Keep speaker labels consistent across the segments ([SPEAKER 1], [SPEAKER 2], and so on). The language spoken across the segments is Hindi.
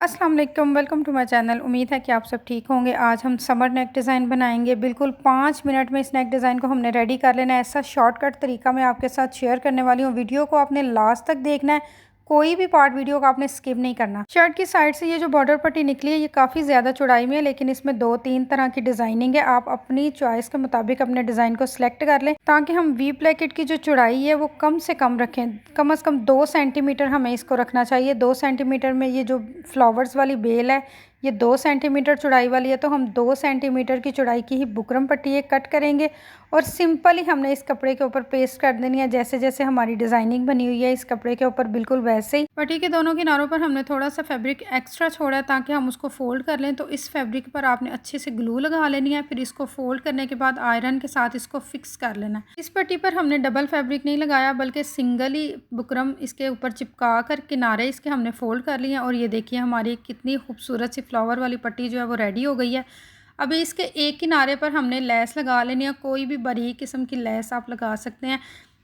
[SPEAKER 1] अस्सलाम वालेकुम, वेलकम टू माय चैनल। उम्मीद है कि आप सब ठीक होंगे। आज हम समर नेक डिज़ाइन बनाएंगे। बिल्कुल 5 मिनट में इस नेक डिज़ाइन को हमने रेडी कर लेना है। ऐसा शॉर्टकट तरीका मैं आपके साथ शेयर करने वाली हूँ। वीडियो को आपने लास्ट तक देखना है, कोई भी पार्ट वीडियो का आपने स्किप नहीं करना। शर्ट की साइड से ये जो बॉर्डर पट्टी निकली है ये काफ़ी ज़्यादा चौड़ाई में है, लेकिन इसमें 2-3 तरह की डिज़ाइनिंग है। आप अपनी चॉइस के मुताबिक अपने डिज़ाइन को सिलेक्ट कर लें, ताकि हम वी प्लेकेट की जो चौड़ाई है वो कम से कम रखें। कम से कम 2 सेंटीमीटर हमें इसको रखना चाहिए। 2 सेंटीमीटर में ये जो फ्लावर्स वाली बेल है ये 2 सेंटीमीटर चौड़ाई वाली है, तो हम 2 सेंटीमीटर की चौड़ाई की ही बुकरम पट्टी ये कट करेंगे और सिंपल ही हमने इस कपड़े के ऊपर पेस्ट कर देनी है। जैसे जैसे हमारी डिज़ाइनिंग बनी हुई है इस कपड़े के ऊपर बिल्कुल वैसे ही। पट्टी के दोनों किनारों पर हमने थोड़ा सा फैब्रिक एक्स्ट्रा छोड़ा है ताकि हम उसको फोल्ड कर लें। तो इस फैब्रिक पर आपने अच्छे से ग्लू लगा लेनी है, फिर इसको फोल्ड करने के बाद आयरन के साथ इसको फिक्स कर लेना है। इस पट्टी पर हमने डबल फैब्रिक नहीं लगाया, बल्कि सिंगल ही बुकरम इसके ऊपर चिपका कर किनारे इसके हमने फोल्ड कर लिए हैं। और ये देखिए हमारी कितनी खूबसूरत सी फ्लावर वाली पट्टी जो है वो रेडी हो गई है। अभी इसके एक किनारे पर हमने लेस लगा लेनी है। कोई भी बारीक किस्म की लेस आप लगा सकते हैं।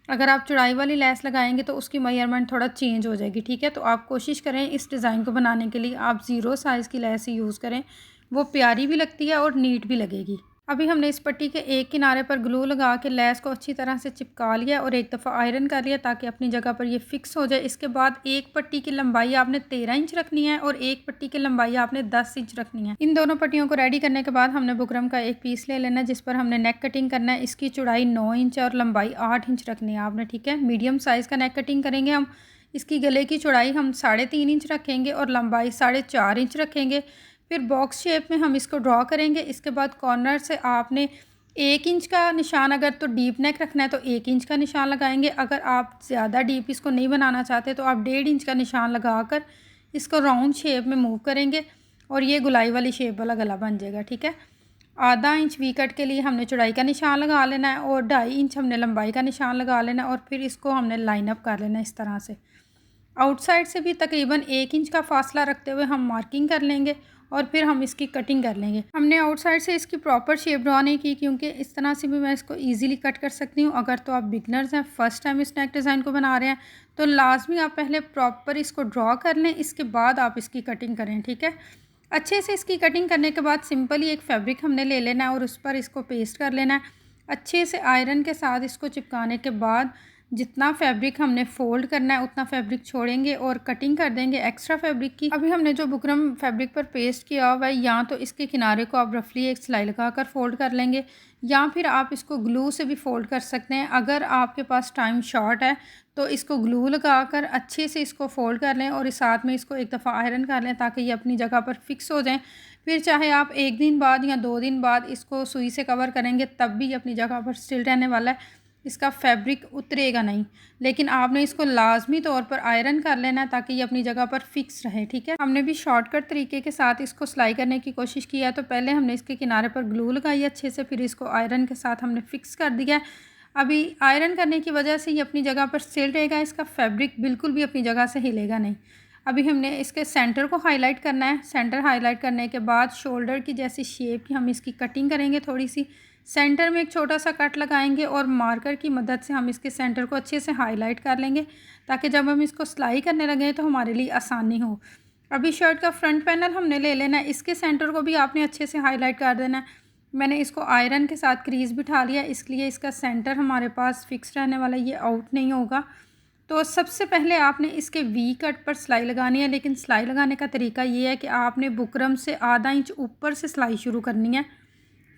[SPEAKER 1] अगर आप चौड़ाई वाली लेस लगाएंगे तो उसकी मेजरमेंट थोड़ा चेंज हो जाएगी, ठीक है। तो आप कोशिश करें इस डिज़ाइन को बनाने के लिए आप 0 साइज़ की लेस ही यूज़ करें, वो प्यारी भी लगती है और नीट भी लगेगी। अभी हमने इस पट्टी के एक किनारे पर ग्लू लगा के लेस को अच्छी तरह से चिपका लिया और एक दफ़ा आयरन कर लिया ताकि अपनी जगह पर ये फिक्स हो जाए। इसके बाद एक पट्टी की लंबाई आपने 13 इंच रखनी है और एक पट्टी की लंबाई आपने 10 इंच रखनी है। इन दोनों पट्टियों को रेडी करने के बाद हमने बुकरम का एक पीस ले लेना है जिस पर हमने नेक कटिंग करना है। इसकी चौड़ाई 9 इंच और लंबाई 8 इंच रखनी है आपने, ठीक है। मीडियम साइज़ का नेक कटिंग करेंगे हम। इसकी गले की चौड़ाई हम 3.5 इंच रखेंगे और लंबाई 4.5 इंच रखेंगे। फिर बॉक्स शेप में हम इसको ड्रॉ करेंगे। इसके बाद कॉर्नर से आपने 1 इंच का निशान, अगर तो डीप नेक रखना है तो 1 इंच का निशान लगाएंगे। अगर आप ज़्यादा डीप इसको नहीं बनाना चाहते तो आप 1.5 इंच का निशान लगाकर इसको राउंड शेप में मूव करेंगे और ये गुलाई वाली शेप वाला गला बन जाएगा, ठीक है। आधा इंच वी कट के लिए हमने चौड़ाई का निशान लगा लेना है और 2.5 इंच हमने लंबाई का निशान लगा लेना है और फिर इसको हमने लाइन अप कर लेना है इस तरह से। आउटसाइड से भी तकरीबन 1 इंच का फासला रखते हुए हम मार्किंग कर लेंगे और फिर हम इसकी कटिंग कर लेंगे। हमने आउटसाइड से इसकी प्रॉपर शेप ड्रॉ नहीं की, क्योंकि इस तरह से भी मैं इसको इजीली कट कर सकती हूँ। अगर तो आप बिगनर्स हैं, फर्स्ट टाइम इस नेक डिज़ाइन को बना रहे हैं, तो लाजमी आप पहले प्रॉपर इसको ड्रॉ कर लें, इसके बाद आप इसकी कटिंग करें, ठीक है। अच्छे से इसकी कटिंग करने के बाद सिंपली एक फैब्रिक हमने ले लेना है और उस पर इसको पेस्ट कर लेना है। अच्छे से आयरन के साथ इसको चिपकाने के बाद जितना फैब्रिक हमने फोल्ड करना है उतना फैब्रिक छोड़ेंगे और कटिंग कर देंगे एक्स्ट्रा फैब्रिक की। अभी हमने जो बुकरम फैब्रिक पर पेस्ट किया हुआ है, या तो इसके किनारे को आप रफली एक सिलाई लगाकर फोल्ड कर लेंगे, या फिर आप इसको ग्लू से भी फोल्ड कर सकते हैं। अगर आपके पास टाइम शॉर्ट है तो इसको ग्लू लगाकर अच्छे से इसको फोल्ड कर लें और इस साथ में इसको एक दफ़ा आयरन कर लें ताकि ये अपनी जगह पर फिक्स हो जाएं। फिर चाहे आप 1 दिन बाद या 2 दिन बाद इसको सुई से कवर करेंगे तब भी ये अपनी जगह पर स्टिल रहने वाला है, इसका फैब्रिक उतरेगा नहीं। लेकिन आपने इसको लाजमी तौर पर आयरन कर लेना है ताकि ये अपनी जगह पर फिक्स रहे, ठीक है। हमने भी शॉर्टकट तरीके के साथ इसको सिलाई करने की कोशिश की है। तो पहले हमने इसके किनारे पर ग्लू लगाई अच्छे से, फिर इसको आयरन के साथ हमने फिक्स कर दिया है। अभी आयरन करने की वजह से ये अपनी जगह पर स्टिल रहेगा, इसका फैब्रिक बिल्कुल भी अपनी जगह से हिलेगा नहीं। अभी हमने इसके सेंटर को हाईलाइट करना है। सेंटर हाईलाइट करने के बाद शोल्डर की जैसी शेप की हम इसकी कटिंग करेंगे। थोड़ी सी सेंटर में एक छोटा सा कट लगाएंगे और मार्कर की मदद से हम इसके सेंटर को अच्छे से हाईलाइट कर लेंगे ताकि जब हम इसको सिलाई करने लगे तो हमारे लिए आसानी हो। अभी शर्ट का फ्रंट पैनल हमने ले लेना है। इसके सेंटर को भी आपने अच्छे से हाईलाइट कर देना है। मैंने इसको आयरन के साथ क्रीज बिठा लिया, इसलिए इसका सेंटर हमारे पास फिक्स रहने वाला, ये आउट नहीं होगा। तो सबसे पहले आपने इसके वी कट पर सिलाई लगानी है, लेकिन सिलाई लगाने का तरीका ये है कि आपने बुकरम से आधा इंच ऊपर से सिलाई शुरू करनी है,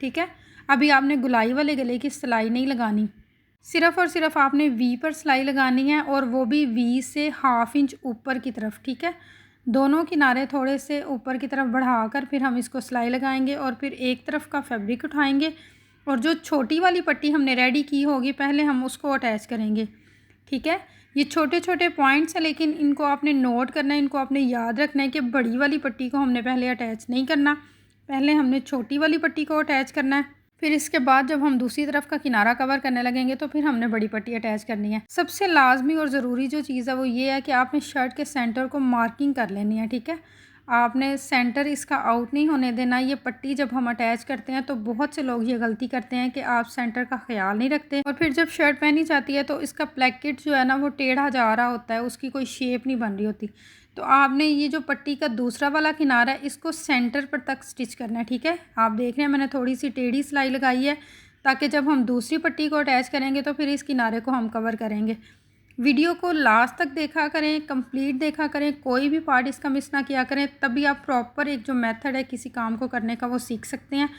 [SPEAKER 1] ठीक है। अभी आपने गुलाई वाले गले की सिलाई नहीं लगानी, सिर्फ़ और सिर्फ आपने वी पर सिलाई लगानी है और वो भी वी से 1/2 इंच ऊपर की तरफ, ठीक है। दोनों किनारे थोड़े से ऊपर की तरफ बढ़ाकर फिर हम इसको सिलाई लगाएंगे और फिर एक तरफ का फैब्रिक उठाएंगे और जो छोटी वाली पट्टी हमने रेडी की होगी पहले हम उसको अटैच करेंगे, ठीक है। ये छोटे छोटे पॉइंट्स हैं, लेकिन इनको आपने नोट करना है, इनको आपने याद रखना है कि बड़ी वाली पट्टी को हमने पहले अटैच नहीं करना, पहले हमने छोटी वाली पट्टी को अटैच करना है। फिर इसके बाद जब हम दूसरी तरफ का किनारा कवर करने लगेंगे तो फिर हमने बड़ी पट्टी अटैच करनी है। सबसे लाजमी और ज़रूरी जो चीज़ है वो ये है कि आपने शर्ट के सेंटर को मार्किंग कर लेनी है, ठीक है। आपने सेंटर इसका आउट नहीं होने देना। ये पट्टी जब हम अटैच करते हैं तो बहुत से लोग ये गलती करते हैं कि आप सेंटर का ख्याल नहीं रखते और फिर जब शर्ट पहनी जाती है तो इसका प्लेकेट जो है ना वो टेढ़ा जा रहा होता है, उसकी कोई शेप नहीं बन रही होती। तो आपने ये जो पट्टी का दूसरा वाला किनारा है इसको सेंटर पर तक स्टिच करना है, ठीक है। आप देख रहे हैं मैंने थोड़ी सी टेढ़ी सिलाई लगाई है ताकि जब हम दूसरी पट्टी को अटैच करेंगे तो फिर इस किनारे को हम कवर करेंगे। वीडियो को लास्ट तक देखा करें, कंप्लीट देखा करें, कोई भी पार्ट इसका मिस ना किया करें, तभी आप प्रॉपर एक जो मेथड है किसी काम को करने का वो सीख सकते हैं।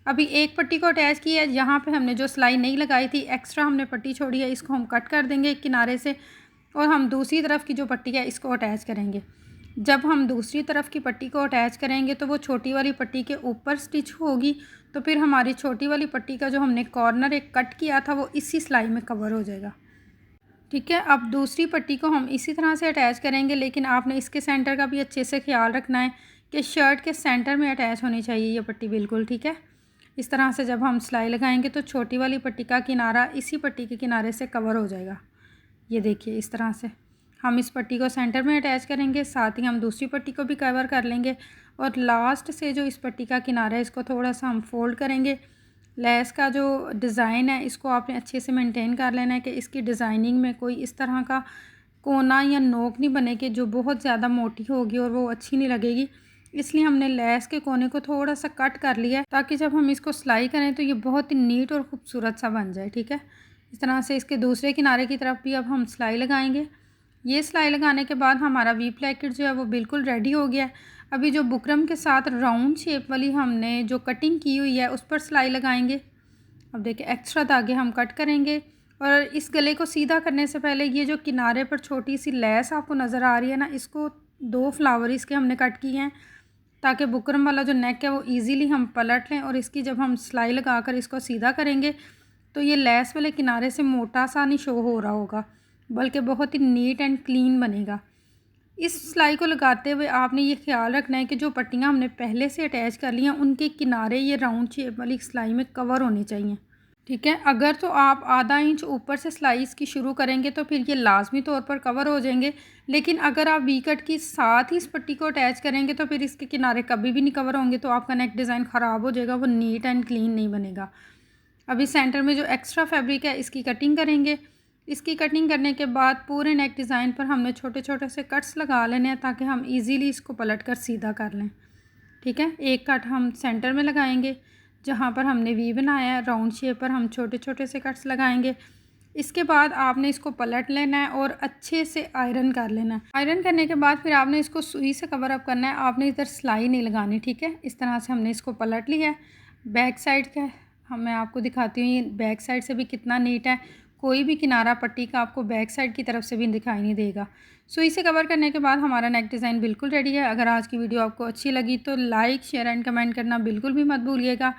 [SPEAKER 1] अभी एक पट्टी को अटैच किया है, यहाँ पे हमने जो सिलाई नहीं लगाई थी एक्स्ट्रा हमने पट्टी छोड़ी है, इसको हम कट कर देंगे एक किनारे से और हम दूसरी तरफ की जो पट्टी है इसको अटैच करेंगे। जब हम दूसरी तरफ की पट्टी को अटैच करेंगे तो वो छोटी वाली पट्टी के ऊपर स्टिच होगी, तो फिर हमारी छोटी वाली पट्टी का जो हमने कॉर्नर एक कट किया था वो इसी सिलाई में कवर हो जाएगा, ठीक है। अब दूसरी पट्टी को हम इसी तरह से अटैच करेंगे, लेकिन आपने इसके सेंटर का भी अच्छे से ख्याल रखना है कि शर्ट के सेंटर में अटैच होनी चाहिए ये पट्टी, बिल्कुल ठीक है। इस तरह से जब हम सिलाई लगाएंगे तो छोटी वाली पट्टी का किनारा इसी पट्टी के किनारे से कवर हो जाएगा। ये देखिए इस तरह से हम इस पट्टी को सेंटर में अटैच करेंगे, साथ ही हम दूसरी पट्टी को भी कवर कर लेंगे और लास्ट से जो इस पट्टी का किनारा है इसको थोड़ा सा हम फोल्ड करेंगे। लेस का जो डिज़ाइन है इसको आपने अच्छे से मेंटेन कर लेना है कि इसकी डिज़ाइनिंग में कोई इस तरह का कोना या नोक नहीं बनेगी जो बहुत ज़्यादा मोटी होगी और वो अच्छी नहीं लगेगी। इसलिए हमने लेस के कोने को थोड़ा सा कट कर लिया है ताकि जब हम इसको सिलाई करें तो ये बहुत ही नीट और ख़ूबसूरत सा बन जाए, ठीक है। इस तरह से इसके दूसरे किनारे की तरफ भी अब हम सिलाई लगाएंगे। ये सिलाई लगाने के बाद हमारा वी प्लैकेट जो है वो बिल्कुल रेडी हो गया है। अभी जो बुकरम के साथ राउंड शेप वाली हमने जो कटिंग की हुई है उस पर सिलाई लगाएंगे। अब देखिए एक्स्ट्रा धागे हम कट करेंगे और इस गले को सीधा करने से पहले ये जो किनारे पर छोटी सी लेस आपको नज़र आ रही है ना, इसको 2 फ्लावर इसके हमने कट किए हैं ताकि बुकरम वाला जो नेक है वो इजीली हम पलट लें और इसकी जब हम सिलाई लगाकर इसको सीधा करेंगे तो ये लेस वाले किनारे से मोटा सा नहीं शो हो रहा होगा, बल्कि बहुत ही नीट एंड क्लीन बनेगा। इस सिलाई को लगाते हुए आपने ये ख्याल रखना है कि जो पट्टियाँ हमने पहले से अटैच कर ली हैं उनके किनारे ये राउंड शेप वाली सिलाई में कवर होने चाहिए, ठीक है। अगर तो आप आधा इंच ऊपर से सिलाई इसकी शुरू करेंगे तो फिर ये लाजमी तौर पर कवर हो जाएंगे, लेकिन अगर आप वी कट की साथ ही इस पट्टी को अटैच करेंगे तो फिर इसके किनारे कभी भी नहीं कवर होंगे, तो आपका नेक डिज़ाइन ख़राब हो जाएगा, वो नीट एंड क्लीन नहीं बनेगा। अभी सेंटर में जो एक्स्ट्रा फैब्रिक है इसकी कटिंग करेंगे। इसकी कटिंग करने के बाद पूरे नेक डिज़ाइन पर हमने छोटे छोटे से कट्स लगा लेने हैं ताकि हम इजीली इसको पलट कर सीधा कर लें, ठीक है। एक कट हम सेंटर में लगाएंगे जहाँ पर हमने वी बनाया है, राउंड शेप पर हम छोटे छोटे से कट्स लगाएंगे। इसके बाद आपने इसको पलट लेना है और अच्छे से आयरन कर लेना है। आयरन करने के बाद फिर आपने इसको सुई से कवर अप करना है, आपने इधर सिलाई नहीं लगानी, ठीक है। इस तरह से हमने इसको पलट लिया है। बैक साइड का मैं आपको दिखाती हूँ ये बैक साइड से भी कितना नीट है, कोई भी किनारा पट्टी का आपको बैक साइड की तरफ से भी दिखाई नहीं देगा। सुई से कवर करने के बाद हमारा नेक डिज़ाइन बिल्कुल रेडी है। अगर आज की वीडियो आपको अच्छी लगी तो लाइक शेयर एंड कमेंट करना बिल्कुल भी मत भूलिएगा।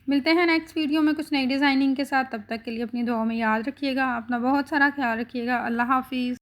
[SPEAKER 1] मिलते हैं नेक्स्ट वीडियो में कुछ नई डिज़ाइनिंग के साथ, तब तक के लिए अपनी दुआ में याद रखिएगा, अपना बहुत सारा ख्याल रखिएगा। अल्लाह हाफिज़।